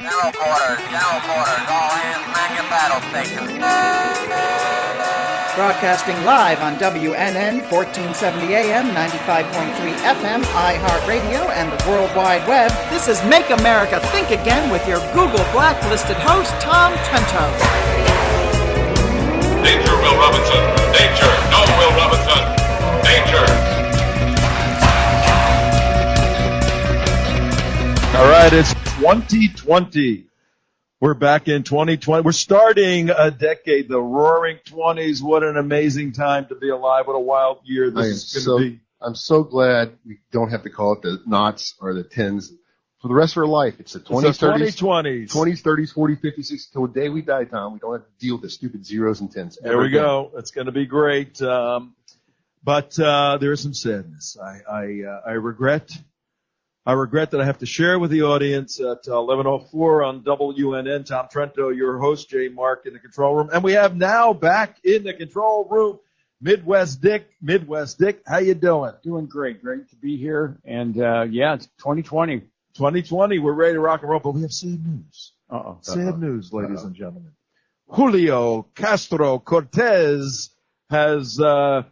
General quarters, all hands man your battle stations. Broadcasting live on WNN 1470 AM, 95.3 FM, iHeartRadio, and the World Wide Web. This is Make America Think Again with your Google Blacklisted host, Tom Trento. Danger, Will Robinson. Danger. No, Will Robinson. Danger. All right, it's 2020. We're back in 2020. We're starting a decade, the roaring 20s. What an amazing time to be alive. What a wild year this is going to be. I'm so glad we don't have to call it the knots or the tens. For the rest of our life, it's the 20s, 30s, 20s, 30s, 40s, 50s, 60s. Till the day we die, Tom, we don't have to deal with the stupid zeros and tens. There we go. It's going to be great. But there is some sadness. I regret that I have to share with the audience at 11:04 on WNN. Tom Trento, your host, Jay Mark in the control room. And we have now back in the control room, Midwest Dick. Midwest Dick, how you doing? Doing great. Great to be here. And, it's 2020. 2020, we're ready to rock and roll, but we have sad news. Sad news, ladies and gentlemen. Julio Castro Cortez has, what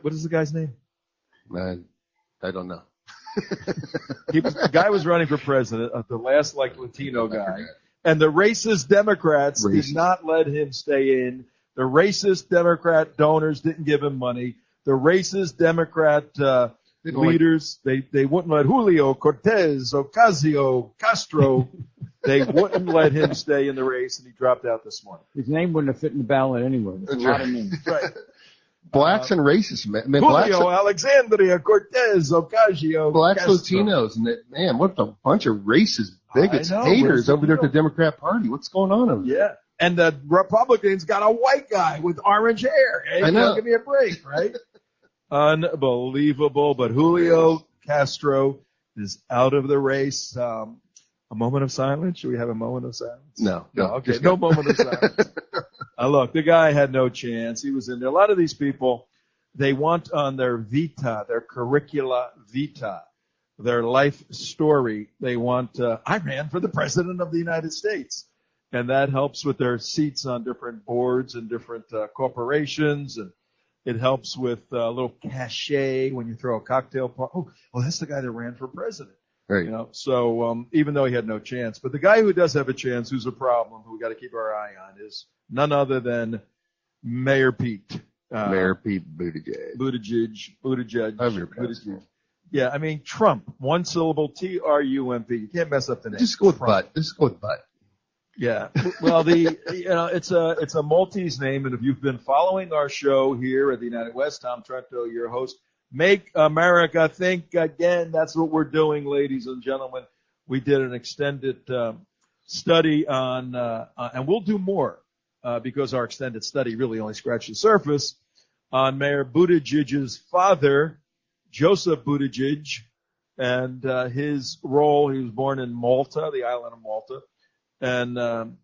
is the guy's name? I don't know. The guy was running for president, the last Latino guy, and the racist Democrats did not let him stay in. The racist Democrat donors didn't give him money. The racist Democrat leaders, they wouldn't let Julio Cortez Ocasio Castro. They wouldn't let him stay in the race, and he dropped out this morning. His name wouldn't have fit in the ballot anyway. There's a lot of names. Right. Blacks and racists, man. Julio, Alexandria, Cortez, Ocasio, Blacks, Castro. Latinos, and what a bunch of racist bigots, haters over there at the Democrat Party. What's going on over there? Yeah, and the Republicans got a white guy with orange hair. Hey, I know. Give me a break, right? Unbelievable, but Julio Castro is out of the race. A moment of silence? Should we have a moment of silence? No. Okay, no moment of silence. Look, the guy had no chance. He was in there. A lot of these people, they want on their vita, their curricula vita, their life story, they want, I ran for the president of the United States. And that helps with their seats on different boards and different corporations. And it helps with a little cachet when you throw a cocktail party. Oh, that's the guy that ran for president. Right. You know, so even though he had no chance, but the guy who does have a chance, who's a problem, who we got to keep our eye on, is none other than Mayor Pete. Mayor Pete Buttigieg. Buttigieg. Yeah, I mean Trump. One syllable, Trump. You can't mess up the name. Just go with Butt. Just go with Butt. Yeah. Well, it's a Maltese name, and if you've been following our show here at the United West, Tom Trento, your host. Make America Think Again. That's what we're doing, ladies and gentlemen. We did an extended study on, and we'll do more because our extended study really only scratched the surface, on Mayor Buttigieg's father, Joseph Buttigieg, and his role. He was born in Malta, the island of Malta, and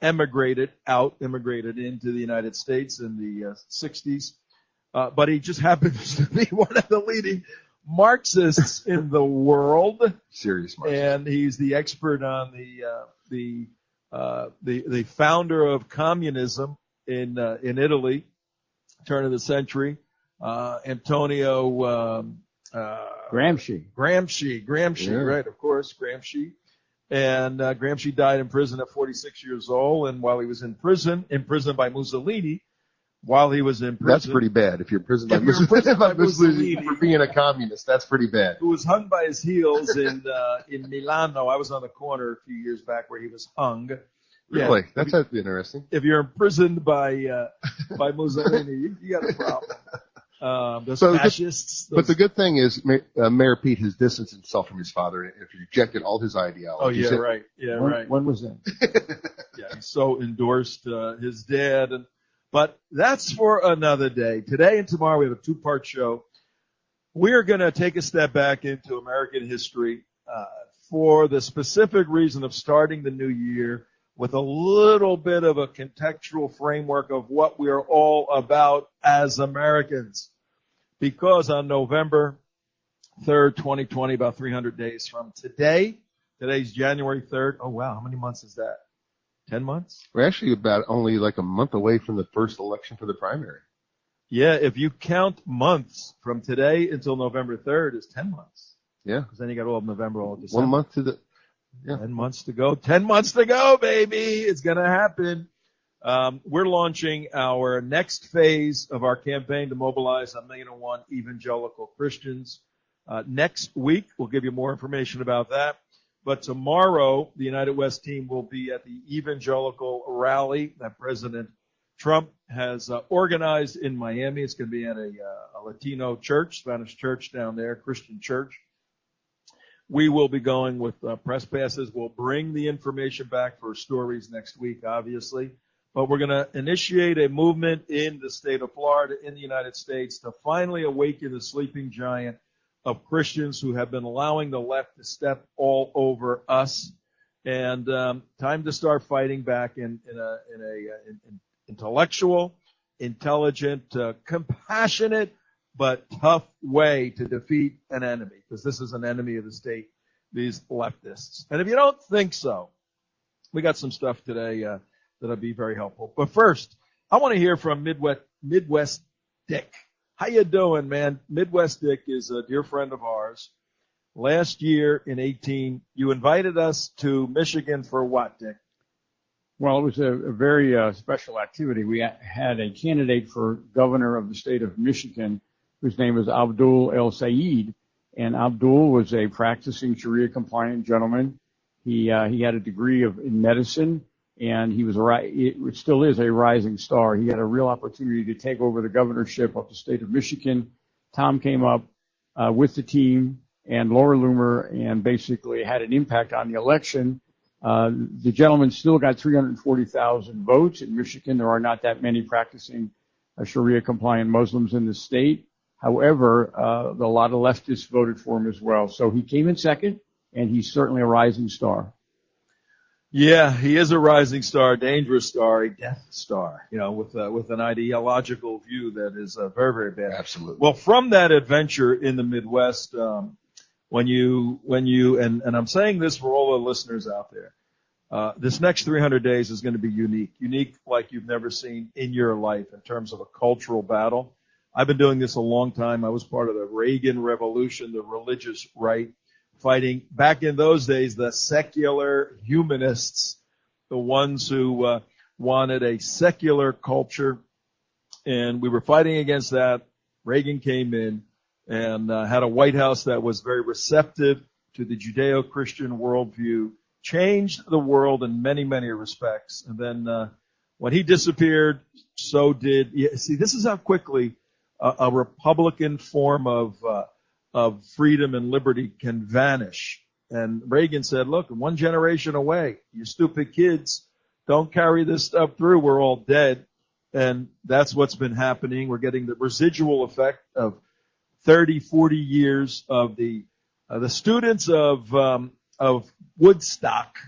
immigrated into the United States in the 60s. But he just happens to be one of the leading Marxists in the world. Serious Marxist. And he's the expert on the founder of communism in Italy, turn of the century, Antonio Gramsci. Yeah. Right, of course, Gramsci. And Gramsci died in prison at 46 years old, and while he was imprisoned by Mussolini, while he was in prison. That's pretty bad. If you're imprisoned by Mussolini for being a communist, that's pretty bad. Who was hung by his heels in Milano. I was on the corner a few years back where he was hung. Really? Yeah. That's interesting. If you're imprisoned by Mussolini, you got a problem. Those fascists. But the good thing is, Mayor Pete has distanced himself from his father and rejected all his ideology. Oh, yeah, right. Yeah, right. When was that? Yeah, he so endorsed his dad. But that's for another day. Today and tomorrow we have a two-part show. We're going to take a step back into American history for the specific reason of starting the new year with a little bit of a contextual framework of what we are all about as Americans. Because on November 3rd, 2020, about 300 days from today, Today's January 3rd. Oh, wow. How many months is that? 10 months? We're actually about only like a month away from the first election for the primary. Yeah, if you count months from today until November 3rd, it's 10 months. Yeah. Because then you got all of November, all of December. 1 month to the, yeah. 10 months to go. 10 months to go, baby. It's going to happen. We're launching our next phase of our campaign to mobilize 1,000,001 evangelical Christians. Next week, we'll give you more information about that. But tomorrow, the United West team will be at the evangelical rally that President Trump has organized in Miami. It's going to be at a Latino church, Spanish church down there, Christian church. We will be going with press passes. We'll bring the information back for stories next week, obviously. But we're going to initiate a movement in the state of Florida, in the United States, to finally awaken the sleeping giant of Christians who have been allowing the left to step all over us. And time to start fighting back in intellectual, intelligent, compassionate, but tough way to defeat an enemy, because this is an enemy of the state, these leftists. And if you don't think so, we got some stuff today that'll be very helpful. But first, I want to hear from Midwest Dick. How you doing, man? Midwest Dick is a dear friend of ours. Last year in 18, you invited us to Michigan for what, Dick? Well, it was a very special activity. We had a candidate for governor of the state of Michigan whose name was Abdul El Sayed. And Abdul was a practicing Sharia-compliant gentleman. He had a degree in medicine, and he was it still is a rising star. He had a real opportunity to take over the governorship of the state of Michigan. Tom came up with the team and Laura Loomer and basically had an impact on the election. The gentleman still got 340,000 votes. In Michigan, there are not that many practicing Sharia-compliant Muslims in the state. However, a lot of leftists voted for him as well. So he came in second, and he's certainly a rising star. Yeah, he is a rising star, a dangerous star, a death star, with an ideological view that is very, very bad. Absolutely. Well, from that adventure in the Midwest, when you, and I'm saying this for all the listeners out there, this next 300 days is going to be unique like you've never seen in your life in terms of a cultural battle. I've been doing this a long time. I was part of the Reagan Revolution, the religious right, fighting back in those days the secular humanists, the ones who wanted a secular culture, and we were fighting against that. Reagan came in and had a White House that was very receptive to the Judeo-Christian worldview, changed the world in many, many respects. And then when he disappeared, so did. See, this is how quickly a Republican form of freedom and liberty can vanish. And Reagan said, look, 1 generation away, you stupid kids, don't carry this stuff through. We're all dead. And that's what's been happening. We're getting the residual effect of 30, 40 years of the students of Woodstock,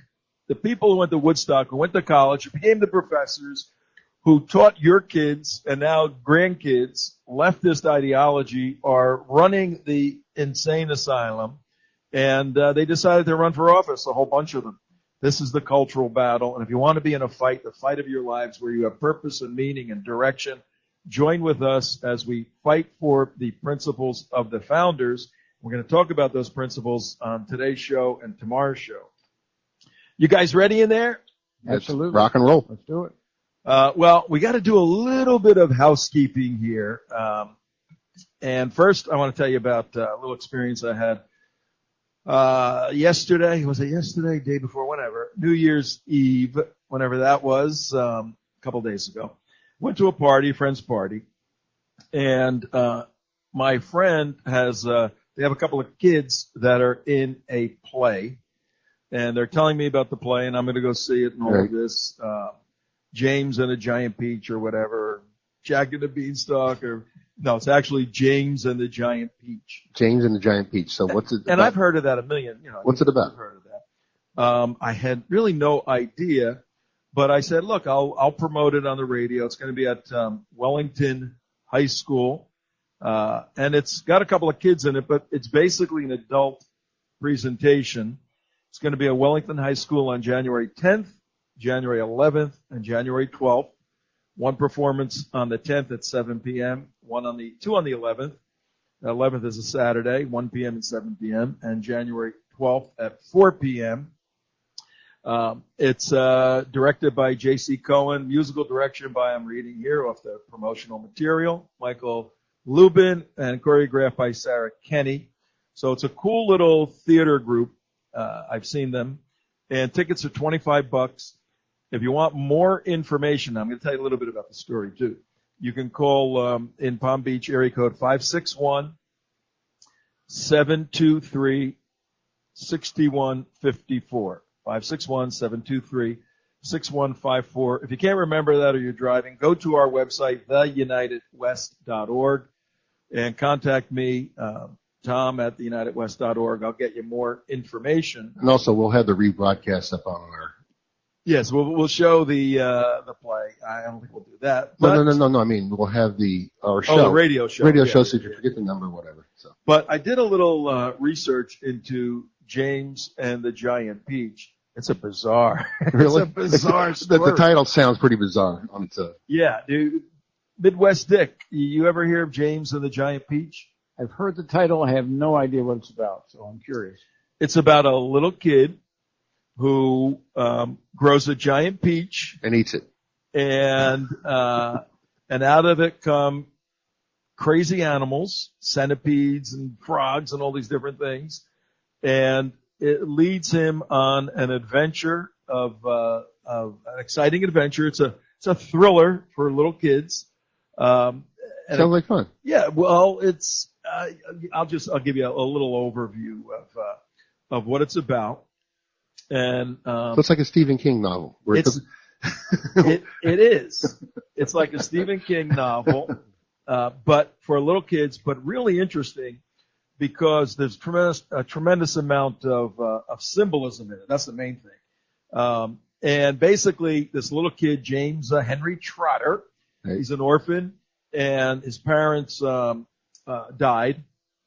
the people who went to Woodstock, who went to college, who became the professors, who taught your kids and now grandkids leftist ideology, are running the insane asylum, and they decided to run for office, a whole bunch of them. This is the cultural battle, and if you want to be in a fight, the fight of your lives, where you have purpose and meaning and direction, join with us as we fight for the principles of the founders. We're going to talk about those principles on today's show and tomorrow's show. You guys ready in there? Absolutely. Let's rock and roll. Let's do it. Well, we got to do a little bit of housekeeping here. And first, I want to tell you about a little experience I had yesterday. Was it yesterday? Day before? Whenever. New Year's Eve, whenever that was, a couple days ago. Went to a party, a friend's party. And my friend has, they have a couple of kids that are in a play. And they're telling me about the play, and I'm going to go see it and all of this. James and the Giant Peach or whatever, Jack and the Beanstalk, or no, it's actually James and the Giant Peach. James and the Giant Peach. So what's it about? And I've heard of that a million. What's it about? I've heard of that. I had really no idea, but I said, look, I'll promote it on the radio. It's going to be at Wellington High School, and it's got a couple of kids in it, but it's basically an adult presentation. It's going to be at Wellington High School on January 10th, January 11th, and January 12th. One performance on the 10th at 7 p.m., two on the 11th. The 11th is a Saturday, 1 p.m. and 7 p.m., and January 12th at 4 p.m. It's directed by J.C. Cohen, musical direction by, I'm reading here off the promotional material, Michael Lubin, and choreographed by Sarah Kenny. So it's a cool little theater group. I've seen them. And tickets are $25. If you want more information, I'm going to tell you a little bit about the story, too. You can call in Palm Beach, area code 561-723-6154. 561-723-6154. If you can't remember that or you're driving, go to our website, theunitedwest.org, and contact me, Tom at theunitedwest.org. I'll get you more information. And also, we'll have the rebroadcast up on our. Yes, we'll show the play. I don't think we'll do that. No. I mean, we'll have our show. Oh, the radio show. So if you forget the number, whatever. So. But I did a little research into James and the Giant Peach. It's a bizarre. Really? It's a bizarre story. The title sounds pretty bizarre on its own. Yeah, dude. Midwest Dick, you ever hear of James and the Giant Peach? I've heard the title. I have no idea what it's about, so I'm curious. It's about a little kid who grows a giant peach and eats it, and out of it come crazy animals, centipedes and frogs and all these different things, and it leads him on an adventure of an exciting adventure. It's a thriller for little kids. Sounds like fun. Yeah, well, it's I'll give you a little overview of what it's about. And so it's like a Stephen King novel. It is. It's like a Stephen King novel, but for little kids, but really interesting because there's a tremendous amount of symbolism in it. That's the main thing. And basically, this little kid, James Henry Trotter, he's an orphan, and his parents died,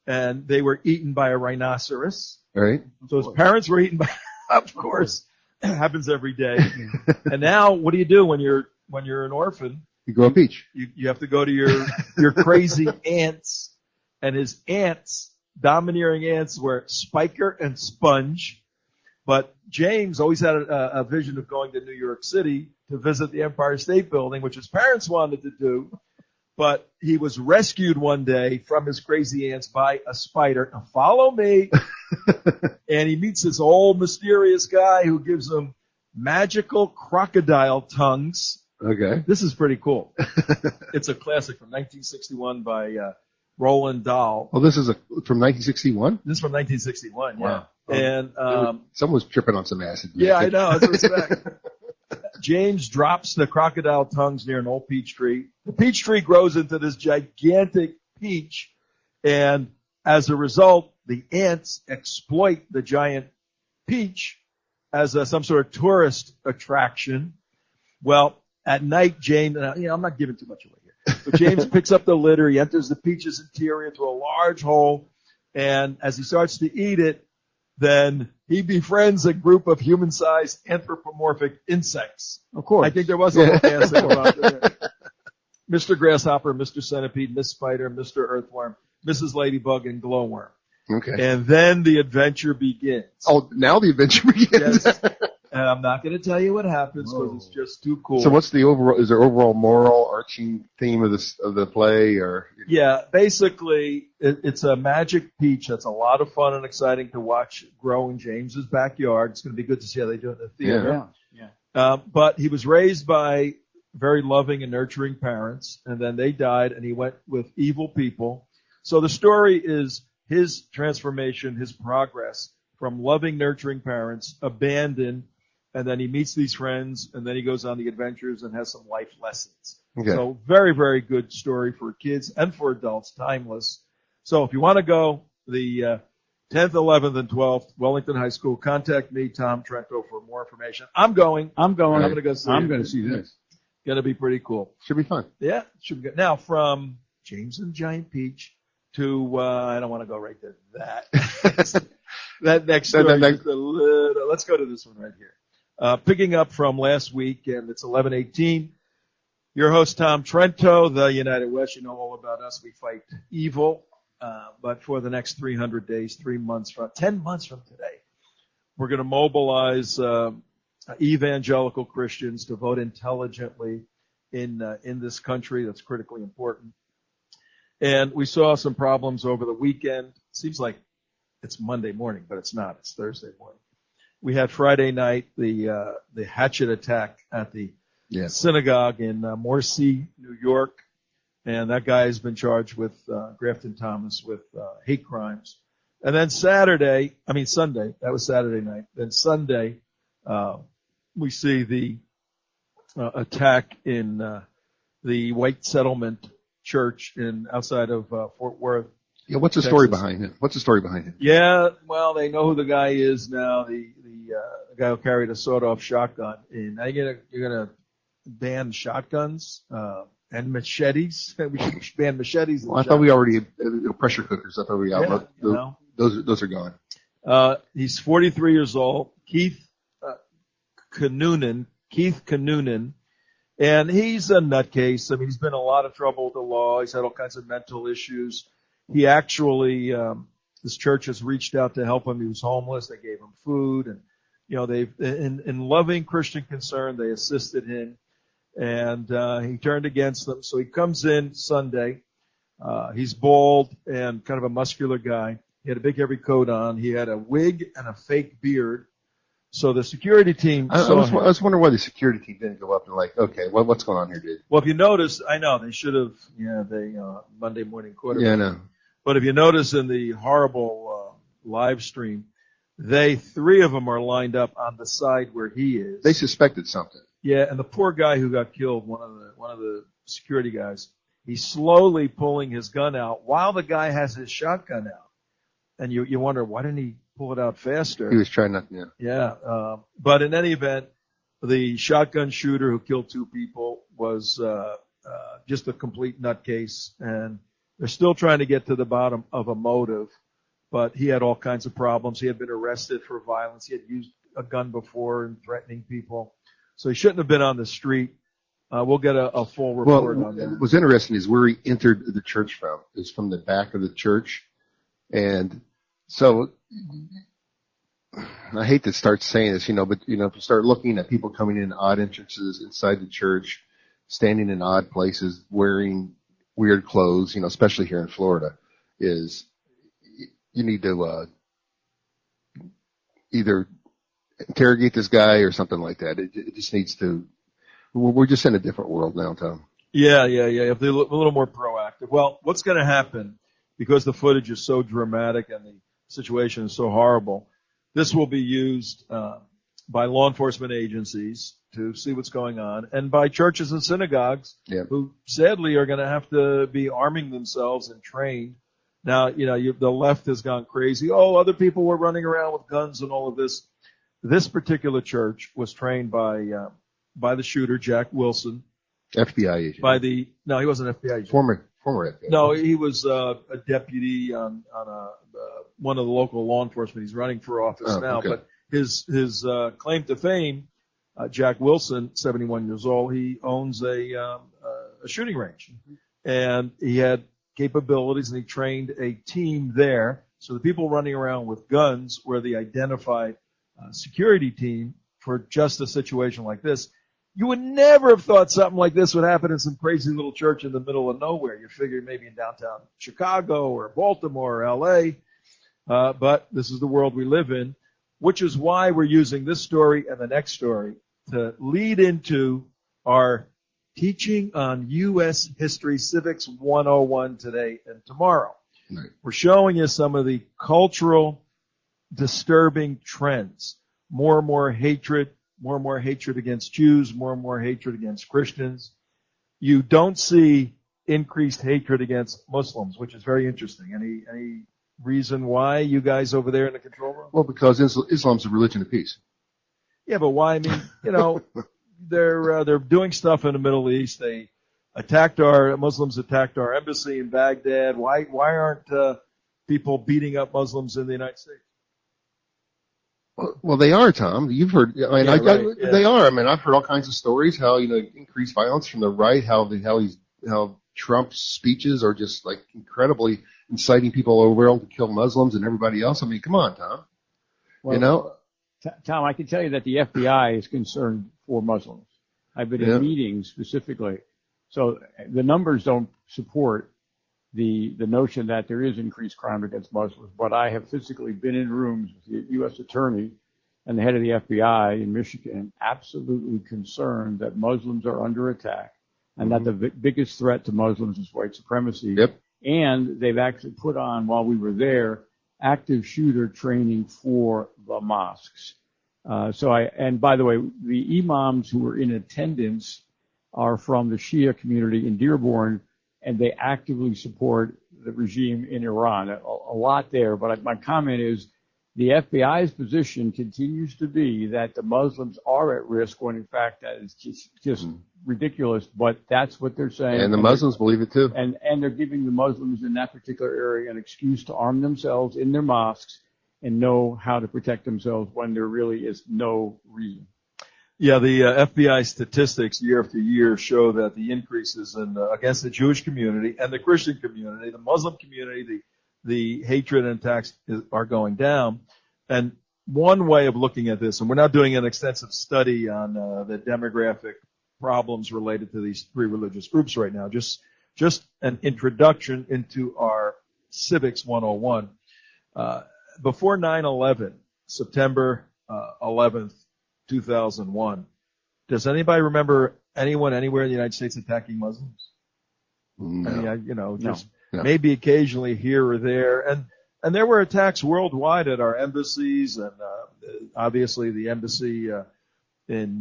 and they were eaten by a rhinoceros. Right. So his parents were eaten by. Of course, it happens every day. And now, what do you do when you're an orphan? You grow a peach. You have to go to your crazy aunts, and his aunts, domineering aunts, were Spiker and Sponge. But James always had a vision of going to New York City to visit the Empire State Building, which his parents wanted to do. But he was rescued one day from his crazy aunts by a spider. Now follow me. And he meets this old mysterious guy who gives him magical crocodile tongues. Okay. This is pretty cool. It's a classic from 1961 by Roald Dahl. Oh, this is from 1961? This is from 1961, yeah. Wow. And someone was tripping on some acid. Yeah, I know. That's respect. James drops the crocodile tongues near an old peach tree. The peach tree grows into this gigantic peach, and as a result, the ants exploit the giant peach as some sort of tourist attraction. Well, at night, James, I'm not giving too much away here, but James picks up the litter. He enters the peach's interior through a large hole, and as he starts to eat it, then he befriends a group of human-sized anthropomorphic insects. Of course. I think there was a little dancing about it. Mr. Grasshopper, Mr. Centipede, Miss Spider, Mr. Earthworm, Mrs. Ladybug, and Glowworm. Okay. And then the adventure begins. Oh, now the adventure begins? Yes. And I'm not going to tell you what happens because it's just too cool. So what's the overall, is there overall moral arching theme of the play or? Yeah, basically it's a magic peach that's a lot of fun and exciting to watch grow in James's backyard. It's going to be good to see how they do it in the theater. Yeah. But he was raised by very loving and nurturing parents, and then they died, and he went with evil people. So the story is his transformation, his progress from loving, nurturing parents, abandoned, and then he meets these friends, and then he goes on the adventures and has some life lessons. Okay. So very, very good story for kids and for adults, timeless. So if you want to go, the 10th, 11th, and 12th, Wellington High School, contact me, Tom Trento, for more information. I'm going. I'm going to go see I'm going to see this. Going to be pretty cool. Should be fun. Yeah, should be good. Now, from James and Giant Peach to, I don't want to go right to that. That next story is a little, let's go to this one right here. Picking up from last week, and it's 11:18. Your host, Tom Trento, the United West. You know all about us. We fight evil. But for the next 300 days, 10 months from today, we're going to mobilize evangelical Christians to vote intelligently in this country. That's critically important. And we saw some problems over the weekend. It seems like it's Monday morning, but it's not. It's Thursday morning. We had Friday night the hatchet attack at the synagogue in Morsi, New York. And that guy has been charged with, Grafton Thomas, with hate crimes. And then Sunday, that was Saturday night. Then Sunday, we see the attack in the White Settlement Church outside of Fort Worth. Yeah, what's the story behind it? Yeah, well, they know who the guy is now. The guy who carried a sawed-off shotgun. And now you're gonna ban shotguns. And machetes. We should ban machetes. Well, I thought we already had pressure cookers. I thought we outlawed those are gone. He's 43 years old. Keith Kanunen, and he's a nutcase. I mean, he's been in a lot of trouble with the law. He's had all kinds of mental issues. He actually, this church has reached out to help him. He was homeless. They gave him food, and they've in loving Christian concern, they assisted him. And he turned against them. So he comes in Sunday. He's bald and kind of a muscular guy. He had a big heavy coat on. He had a wig and a fake beard. So the security team I was wondering why the security team didn't go up and okay, what's going on here, dude? Well, if you notice, I know they should have, Monday morning quarterback. Yeah, I know. But if you notice in the horrible live stream, three of them are lined up on the side where he is. They suspected something. Yeah, and the poor guy who got killed, one of the security guys, he's slowly pulling his gun out while the guy has his shotgun out. And you wonder, why didn't he pull it out faster? He was trying not to. Yeah. But in any event, the shotgun shooter who killed two people was just a complete nutcase, and they're still trying to get to the bottom of a motive. But he had all kinds of problems. He had been arrested for violence. He had used a gun before and threatening people. So he shouldn't have been on the street. We'll get a full report on that. What was interesting is where he entered the church from. It's from the back of the church. And so I hate to start saying this, but if you start looking at people coming in odd entrances inside the church, standing in odd places, wearing weird clothes, especially here in Florida, is you need to either interrogate this guy or something like that. It just needs to. We're just in a different world now, Tom. Yeah. You have to be a little more proactive. Well, what's going to happen, because the footage is so dramatic and the situation is so horrible, this will be used by law enforcement agencies to see what's going on, and by churches and synagogues who sadly are going to have to be arming themselves and trained. Now, the left has gone crazy. Oh, other people were running around with guns and all of this. This particular church was trained by the shooter, Jack Wilson. FBI agent. No, he wasn't FBI agent. Former FBI. No, he was a deputy on one of the local law enforcement. He's running for office now. Okay. But his claim to fame, Jack Wilson, 71 years old, he owns a shooting range. And he had capabilities, and he trained a team there. So the people running around with guns were the identified security team for just a situation like this. You would never have thought something like this would happen in some crazy little church in the middle of nowhere. You figured maybe in downtown Chicago or Baltimore or LA. But this is the world we live in, which is why we're using this story and the next story to lead into our teaching on U.S. History Civics 101 today and tomorrow. Right. We're showing you some of the cultural disturbing trends. More and more hatred against Jews, more and more hatred against Christians. You don't see increased hatred against Muslims, which is very interesting. Any reason why, you guys over there in the control room? Well, because Islam's a religion of peace. Yeah, but why? I mean, they're doing stuff in the Middle East. Muslims attacked our embassy in Baghdad. Why aren't people beating up Muslims in the United States? Well, they are, Tom. You've heard. I mean, they are. I mean, I've heard all kinds of stories how increased violence from the right, how Trump's speeches are just like incredibly inciting people over the world to kill Muslims and everybody else. I mean, come on, Tom. Well, Tom, I can tell you that the FBI is concerned for Muslims. I've been in meetings specifically, so the numbers don't support the notion that there is increased crime against Muslims, but I have physically been in rooms with the U.S. Attorney and the head of the FBI in Michigan, absolutely concerned that Muslims are under attack and that the biggest threat to Muslims is white supremacy. Yep. And they've actually put on, while we were there, active shooter training for the mosques. And by the way, the imams who were in attendance are from the Shia community in Dearborn, and they actively support the regime in Iran. A lot there, but my comment is the FBI's position continues to be that the Muslims are at risk, when in fact that is just ridiculous, but that's what they're saying. And the Muslims believe it too. And they're giving the Muslims in that particular area an excuse to arm themselves in their mosques and know how to protect themselves when there really is no reason. Yeah, the FBI statistics year after year show that the increases against the Jewish community and the Christian community, the Muslim community, the hatred and attacks are going down. And one way of looking at this, and we're not doing an extensive study on the demographic problems related to these three religious groups right now, just an introduction into our Civics 101. Before 9/11, September 11th, 2001. Does anybody remember anyone anywhere in the United States attacking Muslims? No. I mean, No. maybe occasionally here or there. And there were attacks worldwide at our embassies, and obviously the embassy in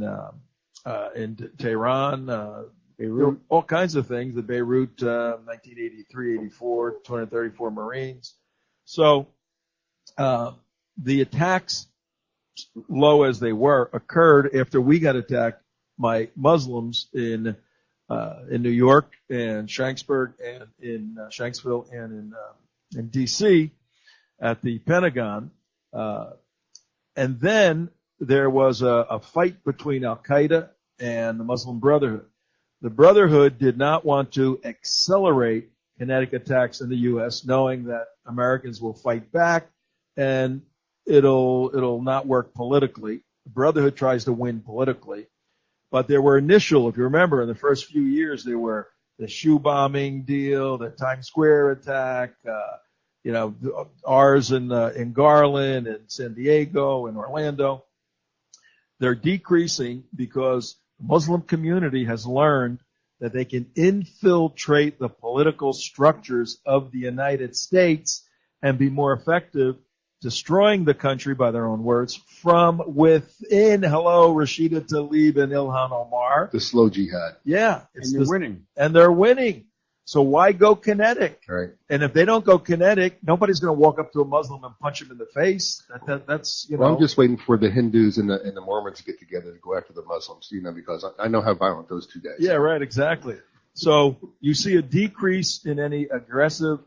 Tehran, Beirut, all kinds of things. The Beirut, 1983, 84, 234 Marines. So the attacks, low as they were, occurred after we got attacked by Muslims in New York and Shanksburg and in Shanksville and in D.C. at the Pentagon. And then there was a fight between Al-Qaeda and the Muslim Brotherhood. The Brotherhood did not want to accelerate kinetic attacks in the U.S., knowing that Americans will fight back and it'll not work politically. The Brotherhood tries to win politically. But there were initial, if you remember, in the first few years, there were the shoe bombing deal, the Times Square attack, ours in Garland and San Diego and Orlando. They're decreasing because the Muslim community has learned that they can infiltrate the political structures of the United States and be more effective destroying the country, by their own words, from within. Hello, Rashida Tlaib and Ilhan Omar. The slow jihad. Yeah. And they're winning. And they're winning. So why go kinetic? Right. And if they don't go kinetic, nobody's going to walk up to a Muslim and punch him in the face. That's. Well, I'm just waiting for the Hindus and the Mormons to get together to go after the Muslims, because I know how violent those two guys are. Yeah, right, exactly. So you see a decrease in any aggressive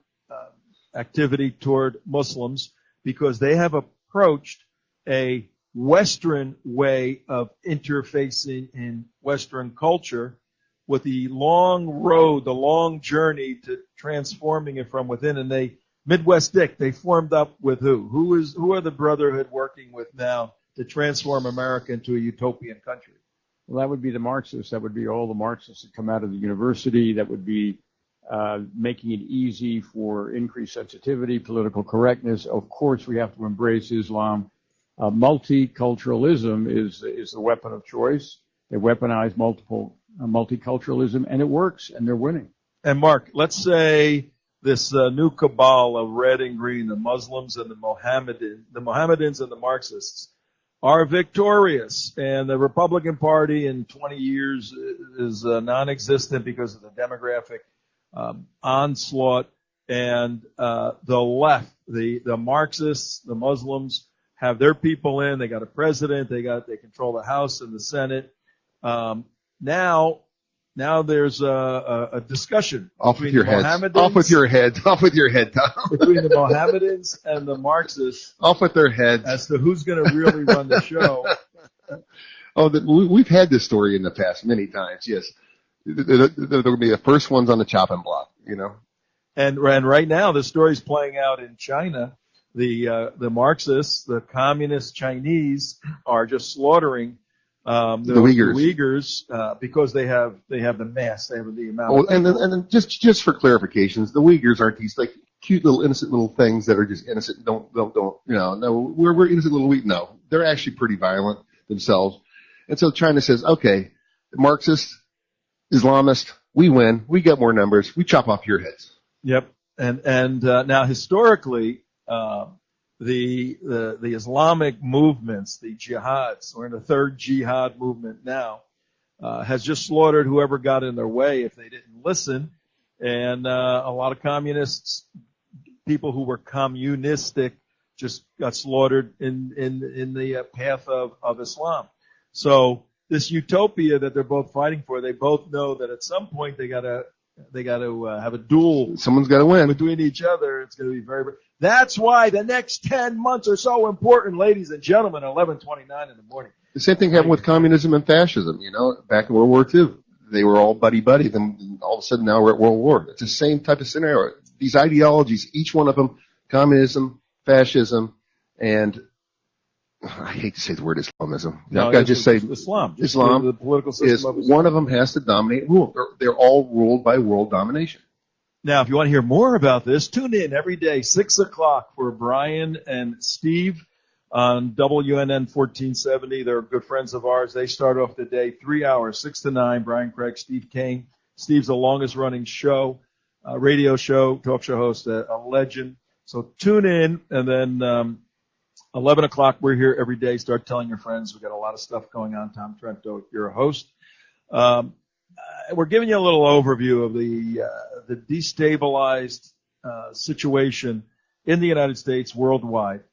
activity toward Muslims because they have approached a Western way of interfacing in Western culture with the long road, the long journey to transforming it from within. And Midwest Dick, they formed up with who? Who are the Brotherhood working with now to transform America into a utopian country? Well, that would be the Marxists. That would be all the Marxists that come out of the university. That would be making it easy for increased sensitivity, political correctness. Of course, we have to embrace Islam. Multiculturalism is the weapon of choice. They weaponize multiculturalism, and it works, and they're winning. And Mark, let's say this new cabal of red and green, the Muslims and the Mohammedans and the Marxists, are victorious, and the Republican Party in 20 years is non-existent because of the demographic onslaught, and the left, the Marxists, the Muslims have their people in. They got a president. They control the House and the Senate. Now now there's a discussion Off with between your the heads. Mohammedans, Off with your heads. Off with your head, Tom. between the Mohammedans and the Marxists Off with their heads. as to who's going to really run the show. We've had this story in the past many times. Yes, there will be the first ones on the chopping block. You know. And right now, the story's playing out in China. The Marxists, the communist Chinese, are just slaughtering the Uyghurs because they have the mass, they have the amount. Oh, and then just for clarifications, the Uyghurs aren't these like cute little innocent little things that are just innocent. Don't no, we're innocent little no, they're actually pretty violent themselves. And so China says, okay, Marxist, Islamist, we win, we get more numbers, we chop off your heads. Yep. And now historically, the Islamic movements, the jihads, we're in the third jihad movement now, has just slaughtered whoever got in their way if they didn't listen. And a lot of communists, people who were communistic, just got slaughtered in the path of Islam. So this utopia that they're both fighting for, they both know that at some point they gotta have a duel. Someone's got to win between each other. It's going to be very. That's why the next 10 months are so important, ladies and gentlemen. 11:29 in the morning. The same thing happened with communism and fascism. You know, back in World War II, they were all buddy-buddy. Then all of a sudden now we're at World War. It's the same type of scenario. These ideologies, each one of them, communism, fascism, and I hate to say the word Islamism. No, I've got to just say Islam. Islam the political system is of Islam. one of them has to dominate rule. They're all ruled by world domination. Now, if you want to hear more about this, tune in every day, 6 o'clock for Brian and Steve on WNN 1470. They're good friends of ours. They start off the day 3 hours, 6 to 9. Brian Craig, Steve Kane. Steve's the longest running show, radio show, talk show host, a legend. So tune in, and then 11 o'clock, we're here every day. Start telling your friends. We've got a lot of stuff going on. Tom Trento, you're a host. We're giving you a little overview of the destabilized situation in the United States, worldwide.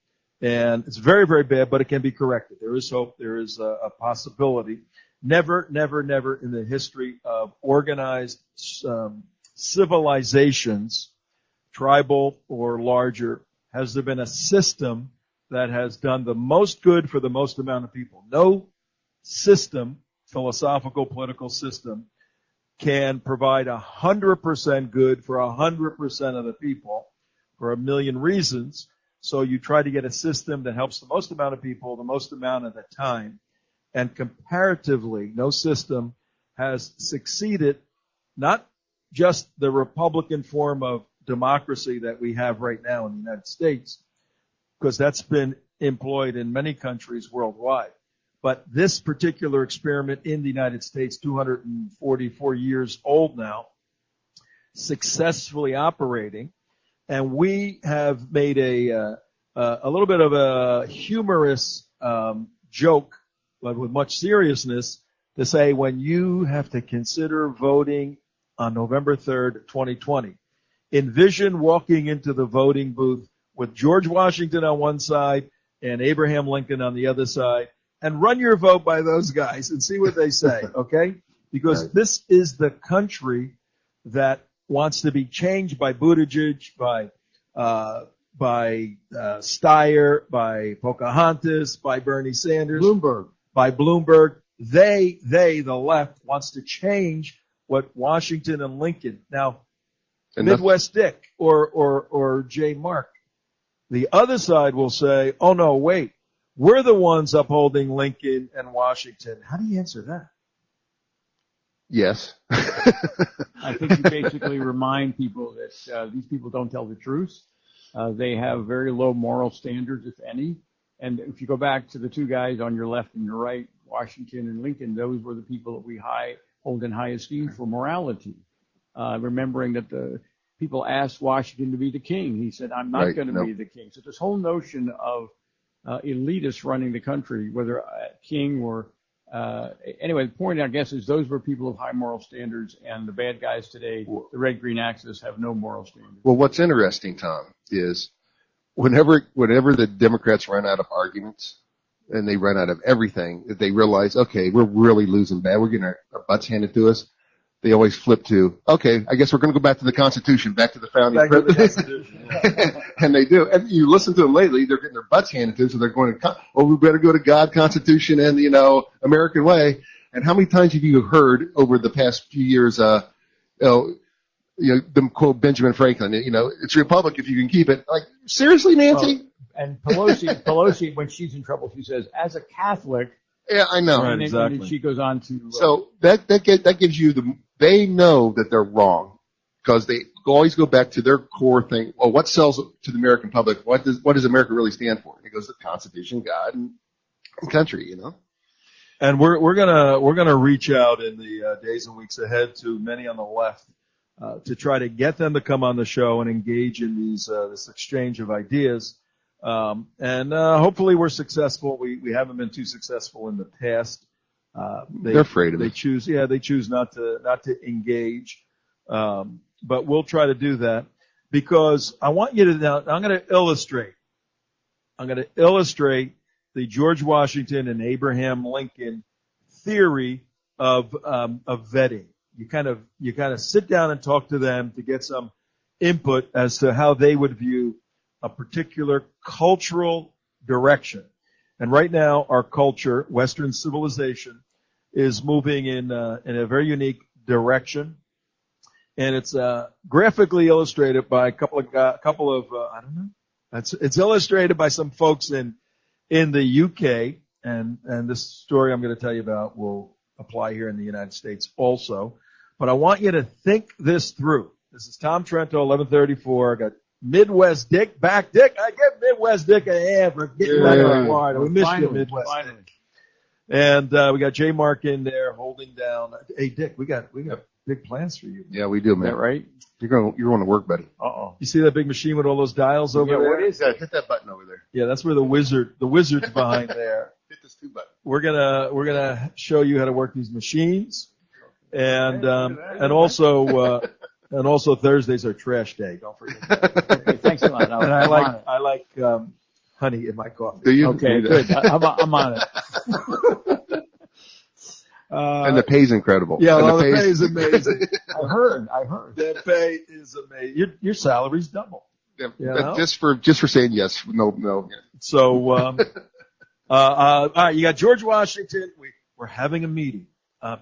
And it's very, very bad, but it can be corrected. There is hope. There is a possibility. Never, never, never in the history of organized civilizations, tribal or larger, has there been a system that has done the most good for the most amount of people. No system, philosophical, political system, can provide 100% good for 100% of the people for a million reasons. So you try to get a system that helps the most amount of people, the most amount of the time. And comparatively, no system has succeeded, not just the Republican form of democracy that we have right now in the United States, because that's been employed in many countries worldwide. But this particular experiment in the United States, 244 years old now, successfully operating, and we have made a little bit of a humorous joke, but with much seriousness, to say when you have to consider voting on November 3rd, 2020, envision walking into the voting booth with George Washington on one side and Abraham Lincoln on the other side, and run your vote by those guys and see what they say, okay? Because this is the country that wants to be changed by Buttigieg, by Steyer, by Pocahontas, by Bernie Sanders, by Bloomberg. They, the left, wants to change what Washington and Lincoln. Now, Midwest Dick or J. Mark. The other side will say, oh no, wait, we're the ones upholding Lincoln and Washington. How do you answer that? Yes. I think you basically remind people that these people don't tell the truth. They have very low moral standards, if any. And if you go back to the two guys on your left and your right, Washington and Lincoln, those were the people that we hold in high esteem for morality. Remembering that the people asked Washington to be the king. He said, I'm not going to be the king. So this whole notion of elitists running the country, whether king or anyway, the point, I guess, is those were people of high moral standards, and the bad guys today, the red-green axis, have no moral standards. Well, what's interesting, Tom, is whenever the Democrats run out of arguments and they run out of everything, that they realize, okay, we're really losing bad. We're getting our butts handed to us. they always flip to, okay, I guess we're going to go back to the Constitution, back to the founding. Back to the Constitution. Yeah. And they do. And you listen to them lately, they're getting their butts handed to them, so they're going to, we better go to God, Constitution, and, American way. And how many times have you heard over the past few years, them quote Benjamin Franklin, it's a republic if you can keep it. Like, seriously, Nancy? And Pelosi, when she's in trouble, she says, as a Catholic. Yeah, I know. Right, and exactly. then she goes on to. So that gives you they know that they're wrong because they always go back to their core thing. Well, what sells to the American public? What does America really stand for? And it goes to the Constitution, God, and country, And we're gonna reach out in the days and weeks ahead to many on the left to try to get them to come on the show and engage in this exchange of ideas. And hopefully we're successful. We haven't been too successful in the past. They're afraid of it. They choose not to engage. But we'll try to do that because I want you to now, I'm going to illustrate the George Washington and Abraham Lincoln theory of vetting. You kind of sit down and talk to them to get some input as to how they would view a particular cultural direction. And right now, our culture, Western civilization, is moving in a very unique direction. And it's graphically illustrated by a couple of I don't know. It's illustrated by some folks in the UK, and this story I'm going to tell you about will apply here in the United States also. But I want you to think this through. This is Tom Trento, 1134. I got Midwest Dick back. Dick, I give Midwest Dick a hand for getting back to Florida. We missed you, Midwest Dick. And we got J Mark in there holding down. Hey, Dick, we got big plans for you. Yeah, we do, man. Is that right? You're going to work, buddy. Uh-oh. You see that big machine with all those dials over there? What is that? Hit that button over there. Yeah, that's where the wizard's behind there. Hit this 2 button. We're gonna show you how to work these machines, and also Thursdays are trash day. Don't forget. Okay, thanks a lot. And I like honey in my coffee. Do you? Okay, good. I'm on it. And the pay's incredible. Yeah, and the pay is amazing. I heard. The pay is amazing. Your salary's double. Yeah, You know? just for saying yes. No. Yeah. So, all right, you got George Washington. We're having a meeting.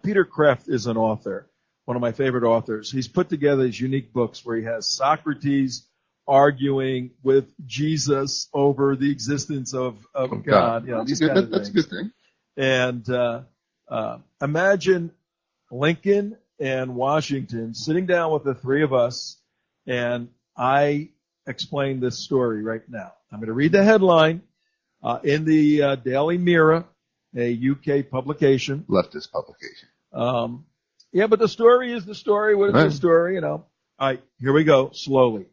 Peter Kreeft is an author, one of my favorite authors. He's put together these unique books where he has Socrates arguing with Jesus over the existence of God. You know, these kind of That's a things. good thing. And imagine Lincoln and Washington sitting down with the three of us, and I explain this story right now. I'm going to read the headline in the Daily Mirror, a UK publication. Leftist publication. Yeah, but the story is the story. What is Right. the story? You know. All right, here we go. Slowly.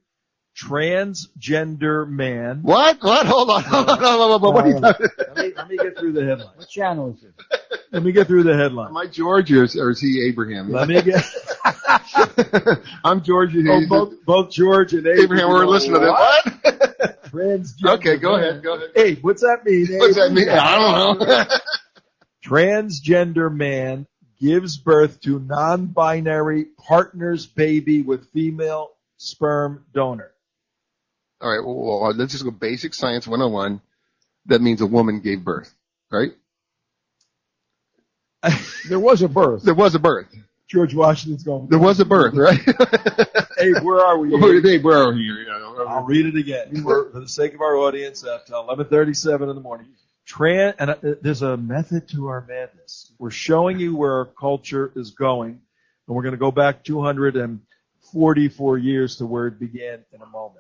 Transgender man. What? Hold on. What are you talking? Let me get through the headline. What channel is it? Let me get through the headline. Am I George or is he Abraham? Let me get. I'm George. Both George and Abraham were listening to that. What? Transgender. Okay, go ahead. Hey, what's that mean? What's that mean? I don't know. Transgender man gives birth to non-binary partner's baby with female sperm donor. All right, well, let's just go basic science 101. That means a woman gave birth, right? There was a birth. There was a birth. George Washington's going. There was a birth, right? Hey, where are we? Where are you? I'll read it again for the sake of our audience at 11:37 in the morning. There's a method to our madness. We're showing you where our culture is going, and we're going to go back 244 years to where it began in a moment.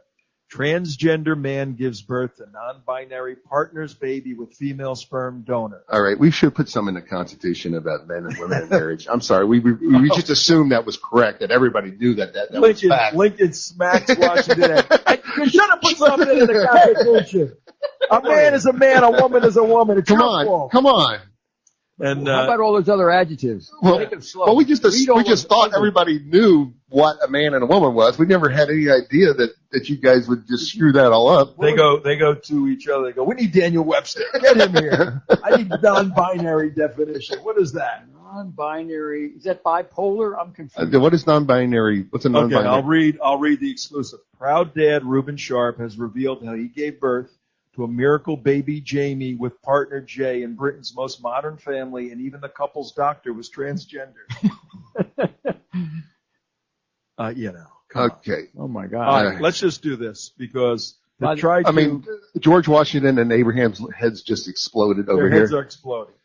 Transgender man gives birth to non-binary partner's baby with female sperm donor. All right, we should put some in the Constitution about men and women in marriage. I'm sorry, we just assumed that was correct, that everybody knew that was fact. Lincoln smacks Washington. You should have put something in the Constitution. A man is a man, a woman is a woman. It's Come your on, fault. come on. And How about all those other adjectives? Well, Make them slow. well, we just Read all those thought others. everybody knew what a man and a woman was. We never had any idea that you guys would just screw that all up. They go to each other. They go, we need Daniel Webster. Get him here. I need non-binary definition. What is that? non-binary. Is that bipolar? I'm confused. What is non-binary? What's a non-binary? Okay, I'll read the exclusive. Proud dad Reuben Sharp has revealed how he gave birth to a miracle baby Jamie with partner Jay in Britain's most modern family, and even the couple's doctor was transgender. Come on. Okay. Oh my God. All right, let's just do this because George Washington and Abraham's heads just exploded over their here. heads are exploding.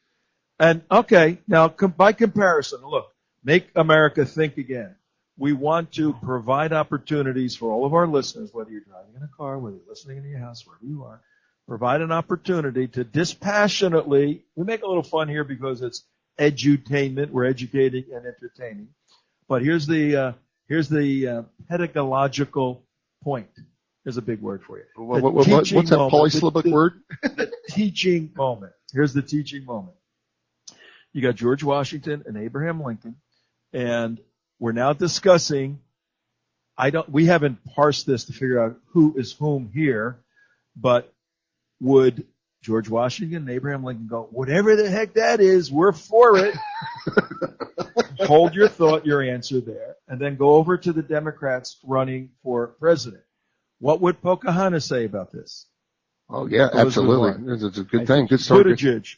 And okay, now by comparison, look, Make America Think Again. We want to provide opportunities for all of our listeners, whether you're driving in a car, whether you're listening in your house, wherever you are, provide an opportunity to dispassionately, we make a little fun here because it's edutainment, we're educating and entertaining. But here's the pedagogical point. There's a big word for you. What's that polysyllabic word? The teaching moment. Here's the teaching moment. You got George Washington and Abraham Lincoln, and we're now discussing, we haven't parsed this to figure out who is whom here, but would George Washington and Abraham Lincoln go, whatever the heck that is, we're for it. Hold your thought, your answer there, and then go over to the Democrats running for president. What would Pocahontas say about this? Oh, yeah, absolutely. It's a good thing. Good story. Buttigieg.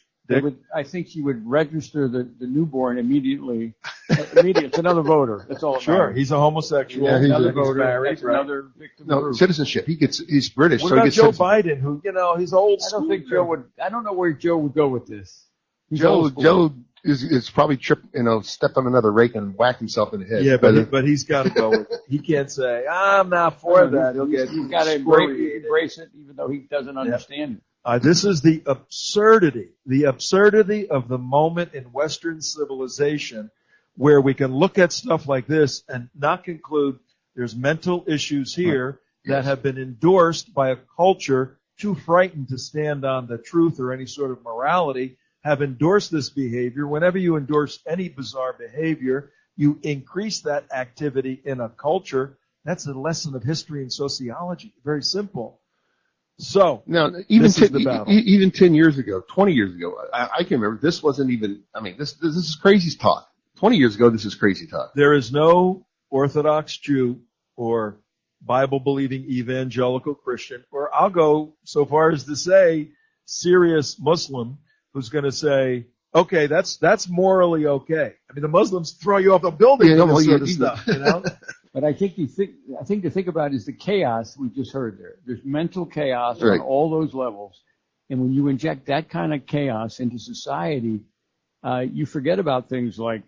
I think she would register the newborn immediately. It's another voter. That's all. Sure, he's a homosexual. Yeah, he's another a voter. Married, That's right? another victim. No, group. citizenship. He's British. What so he about gets Joe citizenship. Biden, who, he's old I school? don't think Joe would. I don't know where Joe would go with this. He's Joe old school. is probably step on another rake and whack himself in the head. Yeah, but he's got to go with it. He can't say, I'm not for that. He's got to embrace it, even though he doesn't understand it. This is the absurdity of the moment in Western civilization where we can look at stuff like this and not conclude there's mental issues here that have been endorsed by a culture too frightened to stand on the truth or any sort of morality, have endorsed this behavior. Whenever you endorse any bizarre behavior, you increase that activity in a culture. That's a lesson of history and sociology. Very simple. So now, even 10 years ago, 20 years ago, I can remember this wasn't even. I mean, this is crazy talk. 20 years ago, this is crazy talk. There is no Orthodox Jew or Bible-believing evangelical Christian, or I'll go so far as to say serious Muslim, who's going to say, okay, that's morally okay. I mean, the Muslims throw you off a building for this sort of stuff, you know? But I think to think about is the chaos we just heard there. There's mental chaos Right. on all those levels. And when you inject that kind of chaos into society, you forget about things like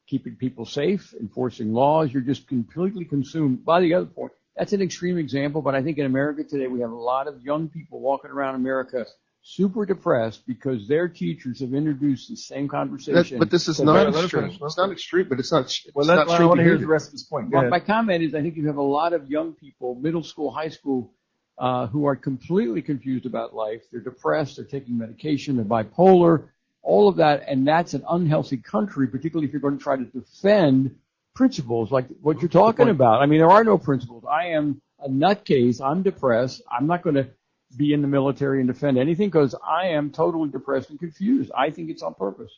keeping people safe, enforcing laws. You're just completely consumed by the other point. That's an extreme example, but I think in America today we have a lot of young people walking around America super depressed because their teachers have introduced the same conversation. But this is not extreme. It's not extreme, but it's not. Well, I I want to hear the rest of his point. Go Well, ahead. my comment is I think you have a lot of young people, middle school, high school, who are completely confused about life. They're depressed. They're taking medication. They're bipolar. All of that, and that's an unhealthy country, particularly if you're going to try to defend principles like what you're talking about. I mean, there are no principles. I am a nutcase. I'm depressed. I'm not going to be in the military and defend anything because I am totally depressed and confused. I think it's on purpose.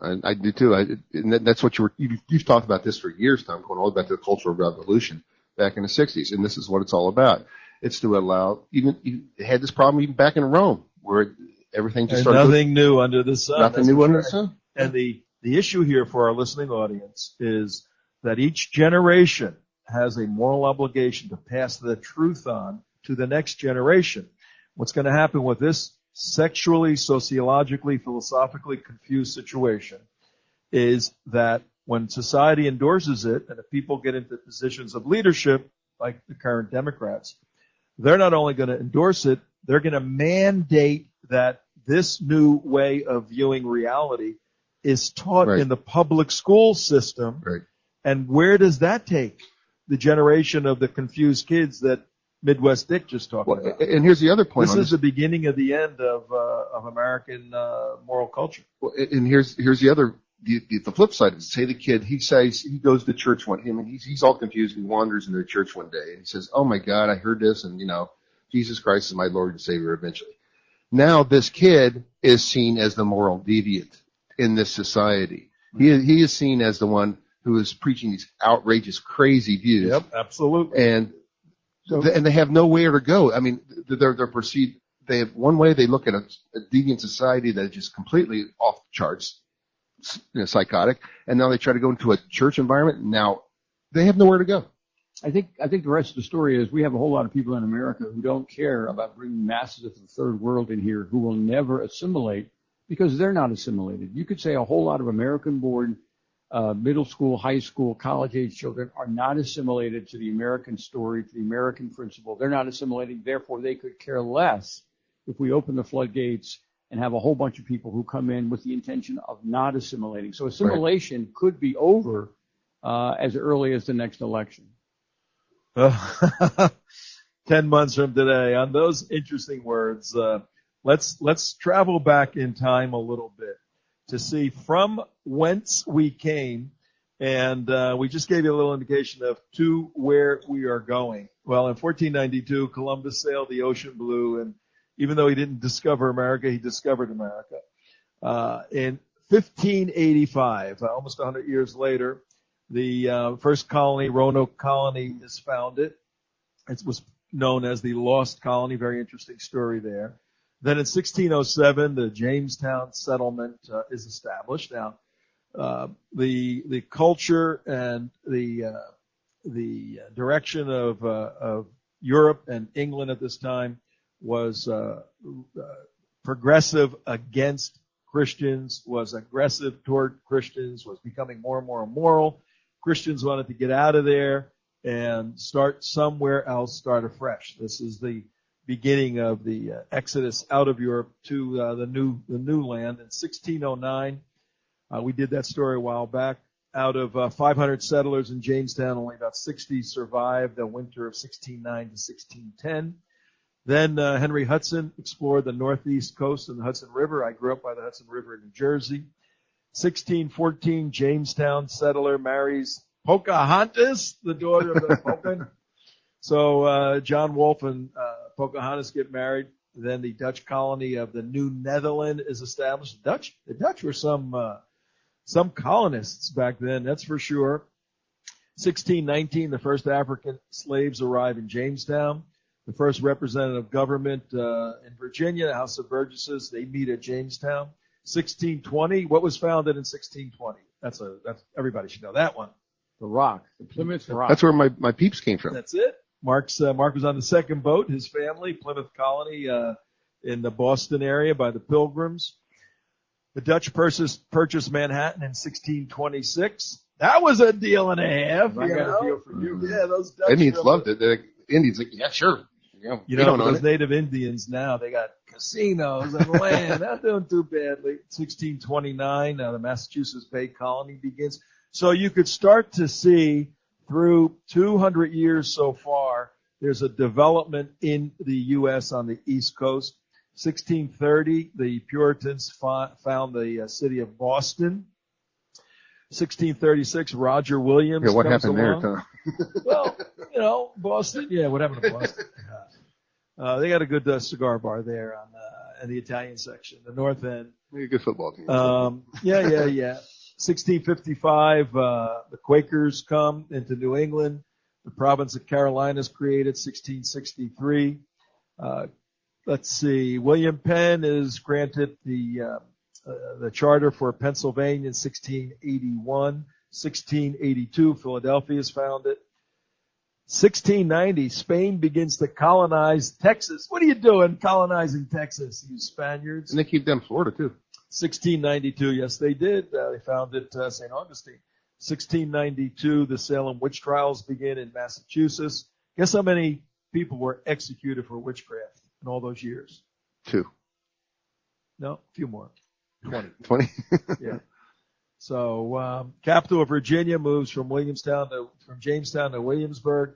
I do too. And that's what you've talked about this for years, Tom, going all the way back to the Cultural Revolution back in the 60s. And this is what it's all about. It's to allow, you had this problem even back in Rome where everything just started. Nothing new under the sun. Nothing new under the sun. And the issue here for our listening audience is that each generation has a moral obligation to pass the truth on to the next generation. What's going to happen with this sexually, sociologically, philosophically confused situation is that when society endorses it and if people get into positions of leadership, like the current Democrats, they're not only going to endorse it, they're going to mandate that this new way of viewing reality is taught in the public school system. Right. And where does that take the generation of the confused kids that Midwest Dick just talked about? And here's the other point. This is the beginning of the end of American moral culture. And here's the other, the flip side is, say the kid, he says he goes to church he's all confused. He wanders into church one day and he says, "Oh my God, I heard this, and Jesus Christ is my Lord and Savior." Eventually, now this kid is seen as the moral deviant in this society. He is seen as the one who is preaching these outrageous, crazy views. Yep, absolutely. And they have nowhere to go. I mean, they're perceived. They have one way they look at a deviant society that is just completely off the charts, psychotic, and now they try to go into a church environment. And now they have nowhere to go. I think the rest of the story is we have a whole lot of people in America who don't care about bringing masses of the third world in here who will never assimilate because they're not assimilated. You could say a whole lot of American-born middle school, high school, college-age children are not assimilated to the American story, to the American principle. They're not assimilating. Therefore, they could care less if we open the floodgates and have a whole bunch of people who come in with the intention of not assimilating. So assimilation could be over as early as the next election. 10 months from today. On those interesting words, let's travel back in time a little bit to see from whence we came, and we just gave you a little indication of to where we are going. Well, in 1492, Columbus sailed the ocean blue, and even though he didn't discover America, he discovered America. In 1585, almost 100 years later, the first colony, Roanoke Colony, is founded. It was known as the Lost Colony. Very interesting story there. Then in 1607, the Jamestown settlement is established. Now, the culture and the direction of Europe and England at this time was progressive against Christians, was aggressive toward Christians, was becoming more and more immoral. Christians wanted to get out of there and start somewhere else, start afresh. This is the beginning of the exodus out of Europe to the new land. In 1609, we did that story a while back. Out of 500 settlers in Jamestown, only about 60 survived the winter of 1609 to 1610. Then Henry Hudson explored the northeast coast of the Hudson River. I grew up by the Hudson River in New Jersey. 1614, Jamestown settler marries Pocahontas, the daughter of the Pocahontas. So John Wolfe and Pocahontas get married. Then the Dutch colony of the New Netherland is established. The Dutch were some colonists back then, that's for sure. 1619, the first African slaves arrive in Jamestown. The first representative government in Virginia, the House of Burgesses, they meet at Jamestown. 1620, what was founded in 1620? That's everybody should know that one. The Rock, the Plymouth Rock. That's where my peeps came from. That's it. Mark was on the second boat. His family, Plymouth Colony, in the Boston area by the Pilgrims. The Dutch purchased Manhattan in 1626. That was a deal and a half. I got a deal for you. Yeah, those Dutch Indians loved it. The Indians like, yeah, sure. Yeah, those native Indians now, they got casinos and land. Not doing too badly. 1629, the Massachusetts Bay Colony begins. So you could start to see through 200 years so far, there's a development in the U.S. on the East Coast. 1630, the Puritans found the city of Boston. 1636, Roger Williams. Yeah, what comes happened along. there, Tom? Well, Boston. Yeah, what happened to Boston? They got a good cigar bar there in the Italian section, the North End. A good football team. Yeah. 1655, the Quakers come into New England. The province of Carolina is created. 1663. Let's see. William Penn is granted the charter for Pennsylvania in 1681. 1682, Philadelphia is founded. 1690, Spain begins to colonize Texas. What are you doing colonizing Texas, you Spaniards? And they keep them Florida, too. 1692, yes, they did. They founded St. Augustine. 1692, the Salem witch trials begin in Massachusetts. Guess how many people were executed for witchcraft in all those years? 2. No, a few more. 20. 20? Yeah. So, capital of Virginia moves from Jamestown to Williamsburg.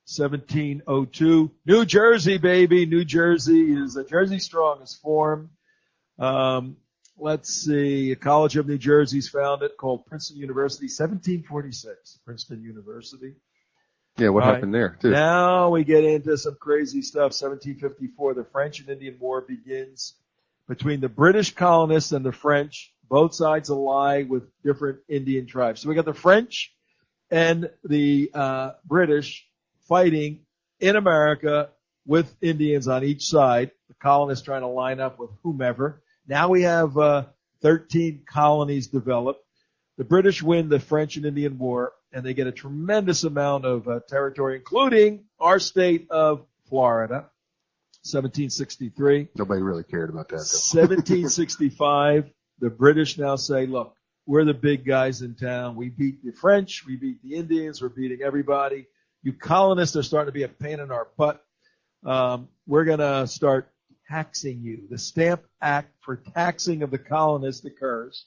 1702. New Jersey, baby. New Jersey is Jersey Strong is formed. Let's see. A College of New Jersey is founded called Princeton University. 1746. Princeton University. Yeah, what happened there, too? Now we get into some crazy stuff. 1754, the French and Indian War begins between the British colonists and the French. Both sides ally with different Indian tribes. So we got the French and the British fighting in America with Indians on each side. The colonists trying to line up with whomever. Now we have 13 colonies developed. The British win the French and Indian War, and they get a tremendous amount of territory, including our state of Florida. 1763. Nobody really cared about that, though. 1765, the British now say, look, we're the big guys in town. We beat the French. We beat the Indians. We're beating everybody. You colonists are starting to be a pain in our butt. We're going to start taxing you. The Stamp Act for taxing of the colonists occurs.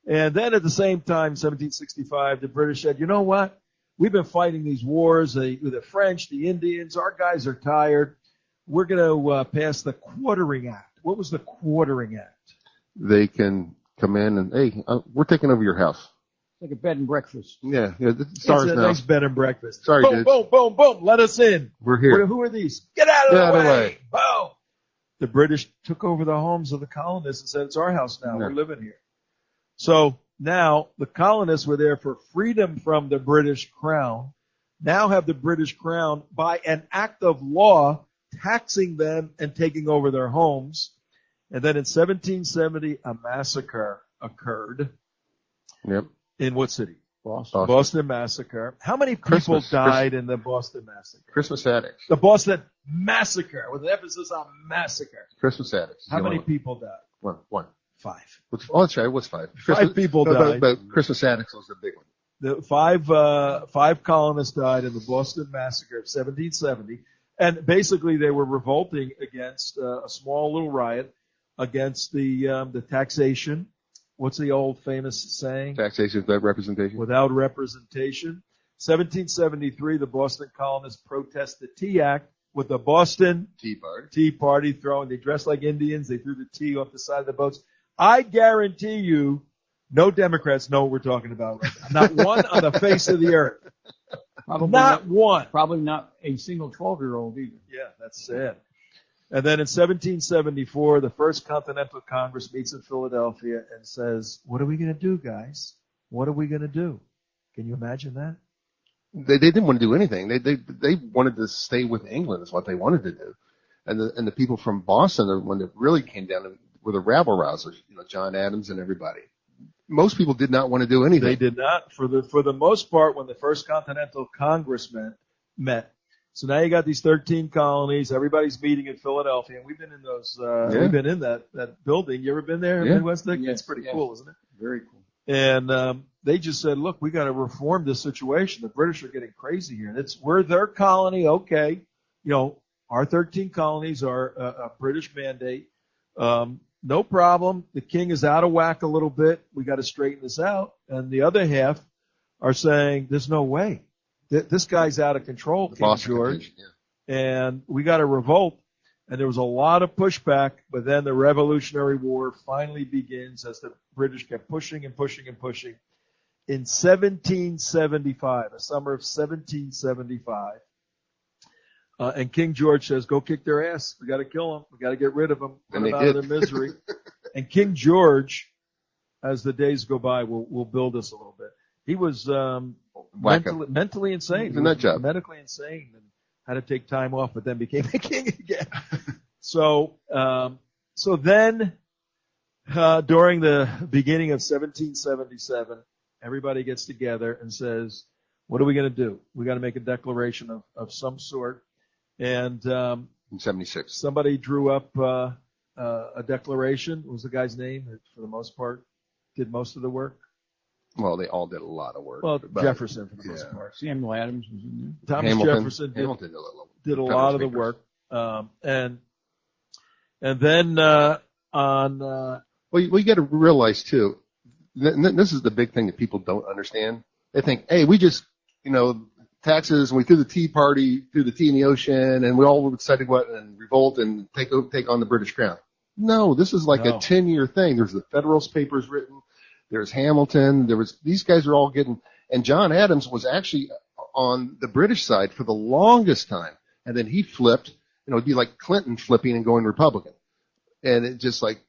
And then at the same time, 1765, the British said, you know what? We've been fighting these wars with the French, the Indians. Our guys are tired. We're going to pass the Quartering Act. What was the Quartering Act? They can come in and, hey, we're taking over your house. Like a bed and breakfast. Yeah, it's It's ours a now. nice bed and breakfast. Sorry, boom, dudes. boom, boom, boom. Let us in. We're here. Who are these? Get out of Get the out of the way. way. Boom. The British took over the homes of the colonists and said, it's our house now. Yeah. We're living here. So now the colonists were there for freedom from the British Crown. Now have the British Crown, by an act of law, taxing them and taking over their homes. And then in 1770, a massacre occurred. Yep. In what city? Boston. Boston Massacre. How many people Christmas. died in the Boston Massacre? Christmas addicts. The Boston Massacre, with an emphasis on massacre. Christmas addicts. How You many know, people died? One. 5. Oh, that's right. It was 5. Five people died. But Christmas addicts was the big one. The five colonists died in the Boston Massacre of 1770. And basically they were revolting against a small little riot against the taxation. What's the old famous saying? Taxation without representation. Without representation. 1773, the Boston colonists protest the Tea Act with the Boston Tea Party. They dressed like Indians. They threw the tea off the side of the boats. I guarantee you, no Democrats know what we're talking about right now. Not one on the face of the earth. Probably Not one. Probably not a single 12-year-old either. Yeah, that's sad. And then in 1774, the First Continental Congress meets in Philadelphia and says, what are we going to do, guys? What are we going to do? Can you imagine that? They didn't want to do anything. They wanted to stay with England is what they wanted to do. And the people from Boston, the one that really came down, were the rabble rousers, John Adams and everybody. Most people did not want to do anything. They did not. For the most part, when the First Continental Congress met. So now you got these 13 colonies. Everybody's meeting in Philadelphia. And we've been in those, we've been in that building. You ever been there in Midwest, Nick? Yes, It's pretty yes. cool, isn't it? Very cool. And they just said, look, we got to reform this situation. The British are getting crazy here. We're their colony, okay. Our 13 colonies are a British mandate. No problem. The king is out of whack a little bit. We got to straighten this out. And the other half are saying, there's no way. This guy's out of control, The King Boston George. Convention, And we got to revolt. And there was a lot of pushback, but then the Revolutionary War finally begins as the British kept pushing and pushing and pushing. In 1775, the summer of 1775, and King George says, go kick their ass. We got to kill them. We got to get rid of them. Put And them they out of did. their misery. And King George, as the days go by, will build us a little bit. He was mentally insane. He's a nut job. Medically insane and had to take time off, but then became a king again. So then, during the beginning of 1777, everybody gets together and says, what are we going to do? We got to make a declaration of some sort. And, in 76. somebody drew up, a declaration. What was the guy's name that, for the most part, did most of the work? Well, they all did a lot of work. Well, but- Jefferson for the most yeah. part. Samuel Adams was in there. Thomas Jefferson Hamilton did a lot of the work. And then, Well, you got to realize too, this is the big thing that people don't understand. They think, hey, we just, taxes, and we threw the tea in the ocean, and we all decided to go out and revolt and take on the British Crown. No, this is like No. a 10-year thing. There's the Federalist Papers written. There's Hamilton. These guys are all getting, and John Adams was actually on the British side for the longest time. And then he flipped, it'd be like Clinton flipping and going Republican. And it just like,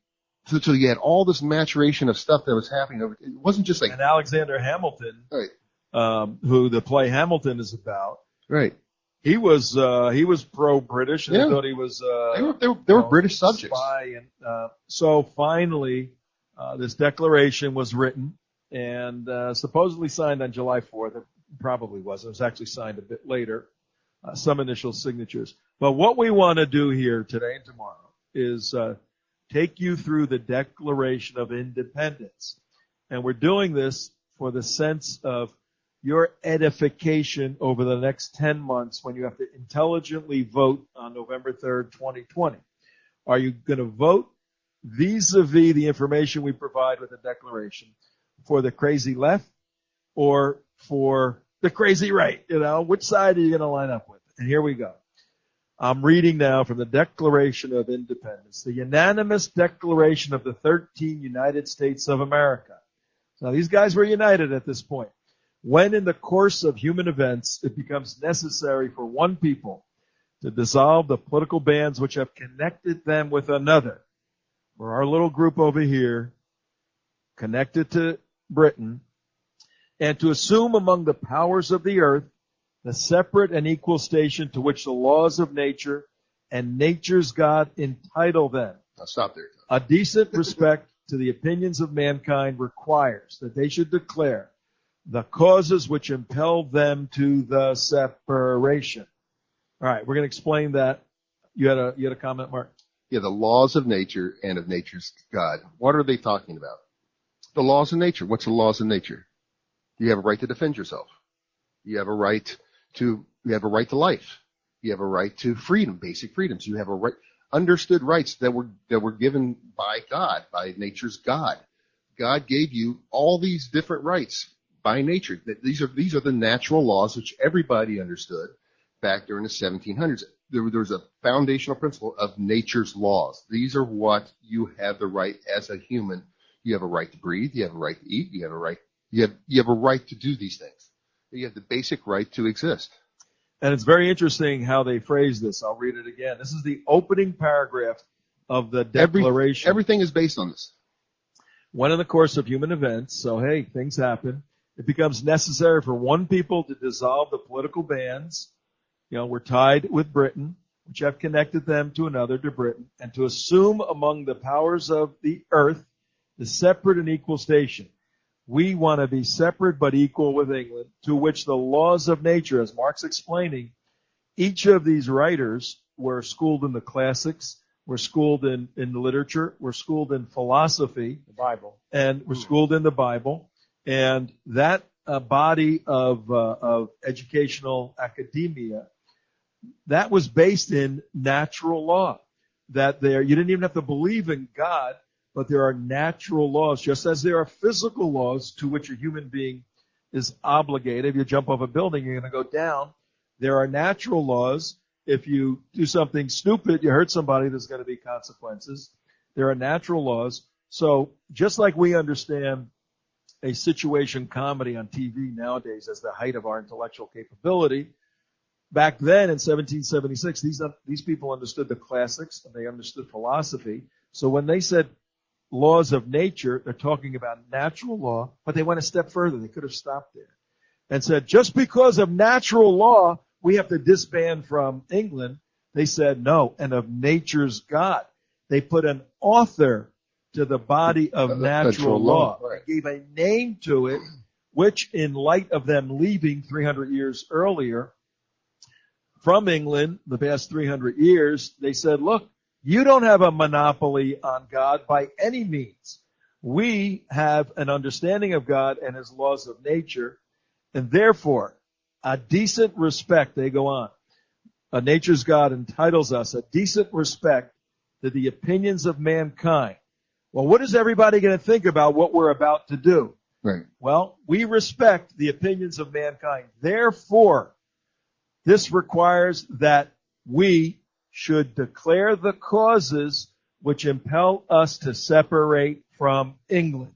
So you had all this maturation of stuff that was happening. It wasn't just like, And Alexander Hamilton, right, who the play Hamilton is about, right. he was pro-British, and Yeah. they thought he was They were British subjects. spy. And so finally, this declaration was written and supposedly signed on July 4th. It probably wasn't. It was actually signed a bit later. Some initial signatures. But what we want to do here today and tomorrow is take you through the Declaration of Independence. And we're doing this for the sense of your edification over the next 10 months when you have to intelligently vote on November 3rd, 2020. Are you going to vote vis-a-vis the information we provide with the Declaration for the crazy left or for the crazy right? You know, which side are you going to line up with? And here we go. I'm reading now from the Declaration of Independence, the unanimous declaration of the 13 United States of America. Now, these guys were united at this point. When in the course of human events, it becomes necessary for one people to dissolve the political bands which have connected them with another. For our little group over here, connected to Britain, and to assume among the powers of the earth the separate and equal station to which the laws of nature and nature's God entitle them. I'll stop there. A decent respect to the opinions of mankind requires that they should declare the causes which impel them to the separation. All right, we're going to explain that. You had a comment, Mark? Yeah, the laws of nature and of nature's God. What are they talking about? The laws of nature. What's the laws of nature? You have a right to defend yourself. You have a right to life. You have a right to freedom, basic freedoms. You have a right, understood rights that were given by God, by nature's God. God gave you all these different rights by nature. These are the natural laws which everybody understood back during the 1700s. There was a foundational principle of nature's laws. These are what you have the right as a human. You have a right to breathe. You have a right to eat. You have a right to do these things. You have the basic right to exist. And it's very interesting how they phrase this. I'll read it again. This is the opening paragraph of the Declaration. Everything is based on this. When in the course of human events, so hey, things happen, it becomes necessary for one people to dissolve the political bands. You know, we're tied with Britain, which have connected them to another, to Britain, and to assume among the powers of the earth the separate and equal station. We want to be separate but equal with England, to which the laws of nature, as Mark's explaining, each of these writers were schooled in the classics, were schooled in literature, were schooled in philosophy, The Bible. and were schooled in the Bible. And that body of educational academia, that was based in natural law. That you didn't even have to believe in God, but there are natural laws, just as there are physical laws to which a human being is obligated. If you jump off a building, you're going to go down. There are natural laws. If you do something stupid, you hurt somebody, there's going to be consequences. There are natural laws. So just like we understand a situation comedy on TV nowadays as the height of our intellectual capability, back then in 1776, these people understood the classics and they understood philosophy. So when they said laws of nature, they're talking about natural law, but they went a step further. They could have stopped there and said, just because of natural law, we have to disband from England. They said no, and of nature's God. They put an author to the body of natural law. Right. They gave a name to it, which in light of them leaving 300 years earlier from England, the past 300 years, they said, look, you don't have a monopoly on God by any means. We have an understanding of God and his laws of nature, and therefore, a decent respect, they go on. A nature's God entitles us a decent respect to the opinions of mankind. Well, what is everybody going to think about what we're about to do? Right. Well, we respect the opinions of mankind. Therefore, this requires that we should declare the causes which impel us to separate from England.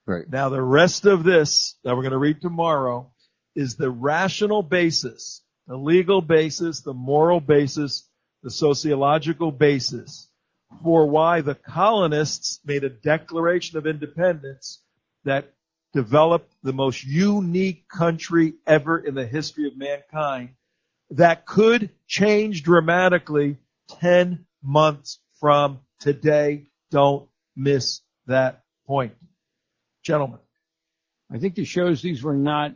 Right. Now, the rest of this that we're going to read tomorrow is the rational basis, the legal basis, the moral basis, the sociological basis. for why the colonists made a Declaration of Independence that developed the most unique country ever in the history of mankind that could change dramatically 10 months from today. Don't miss that point. Gentlemen. I think this shows these were not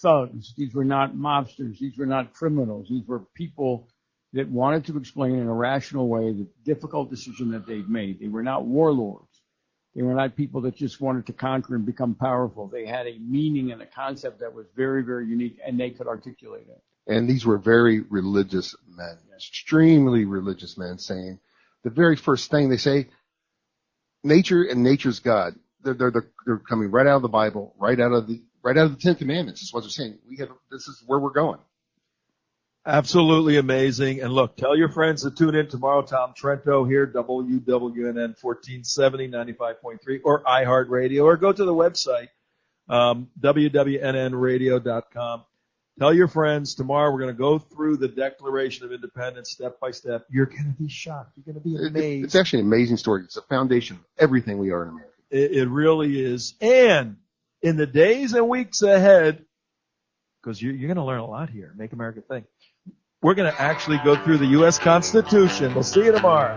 thugs. These were not mobsters. These were not criminals. These were people that wanted to explain in a rational way the difficult decision that they'd made. They were not warlords. They were not people that just wanted to conquer and become powerful. They had a meaning and a concept that was very, very unique, and they could articulate it. And these were very religious men, extremely religious men, saying the very first thing they say, nature and nature's God. They're coming right out of the Bible, right out of the Ten Commandments. Is what they're saying. This is where we're going. Absolutely amazing. And look, tell your friends to tune in tomorrow. Tom Trento here, WWNN 1470, 95.3, or iHeartRadio, or go to the website, wwnnradio.com. Tell your friends tomorrow we're going to go through the Declaration of Independence step by step. You're going to be shocked. You're going to be amazed. It's actually an amazing story. It's a foundation of everything we are in America. It really is. And in the days and weeks ahead, because you're going to learn a lot here, Make America Think, we're going to actually go through the U.S. Constitution. We'll see you tomorrow.